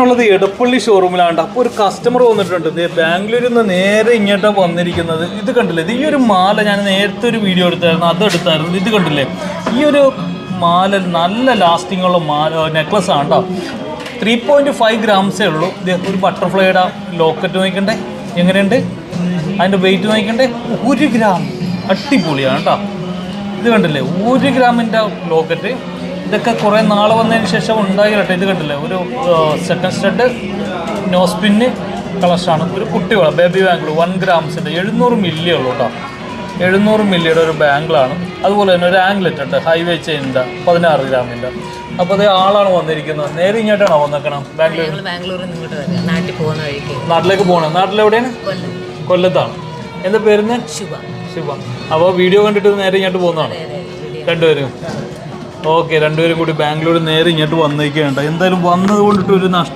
ഞാനുള്ളത് എടപ്പള്ളി ഷോറൂമിലാണ്. അപ്പോൾ ഒരു കസ്റ്റമർ വന്നിട്ടുണ്ട്. ബാംഗ്ലൂരിൽ നിന്ന് നേരെ ഇങ്ങോട്ടാണ് വന്നിരിക്കുന്നത്. ഇത് കണ്ടില്ലേ, ഇത് ഈ ഒരു മാല ഞാൻ നേരത്തെ ഒരു വീഡിയോ എടുത്തായിരുന്നു, അതെടുത്തായിരുന്നു. ഇത് കണ്ടില്ലേ, ഈ ഒരു മാല നല്ല ലാസ്റ്റിംഗ് ഉള്ള നെക്ലസ് ആണ് കേട്ടോ. 3.5 ഗ്രാംസേ ഉള്ളൂ. ഒരു ബട്ടർഫ്ലൈയുടെ ലോക്കറ്റ് നോക്കണ്ടേ, എങ്ങനെയുണ്ട് അതിൻ്റെ വെയിറ്റ് നോക്കണ്ടേ, 1 ഗ്രാം. അടിപൊളിയാണ് കേട്ടോ. ഇത് കണ്ടില്ലേ, 1 ഗ്രാമിൻ്റെ ലോക്കറ്റ്. ഇതൊക്കെ കുറേ നാൾ വന്നതിന് ശേഷം ഉണ്ടായി കേട്ടോ. ഇത് കണ്ടില്ലേ, ഒരു സെക്കൻഡ് സ്റ്റഡ് നോസ്പിന്ന് കളക്ഷനാണ്. ഒരു കുട്ടികൾ ബേബി ബാംഗിൾ 1 ഗ്രാംസിൻ്റെ 700 മില്ലി ഉള്ളൂ കേട്ടോ. 700 മില്ലിയുടെ ഒരു ബാംഗിളാണ്. അതുപോലെ തന്നെ ഒരു ആംഗ്ലെറ്റ് ഉണ്ട് ഹൈവേ ചെയിനിൻ്റെ 16 ഗ്രാമിൻ്റെ. അപ്പോൾ അതേ ആളാണ് വന്നിരിക്കുന്നത്. നേരെ ഇങ്ങോട്ടാണോ വന്നേക്കണം? ബാംഗ്ലൂരിൽ നാട്ടിലേക്ക് പോകണം. നാട്ടിലെവിടെയാണ്? കൊല്ലത്താണ്. എന്താ പേരുന്ന്? ശുഭ. അപ്പോൾ വീഡിയോ കണ്ടിട്ട് നേരെ ഇങ്ങോട്ട് പോകുന്നതാണ് രണ്ടുപേരും. ഓക്കെ, രണ്ടുപേരും കൂടി ബാംഗ്ലൂർ നേരെ ഇങ്ങോട്ട് വന്നേക്കുകയുണ്ട്. എന്തായാലും വന്നത് കൊണ്ടിട്ട് ഒരു നഷ്ടം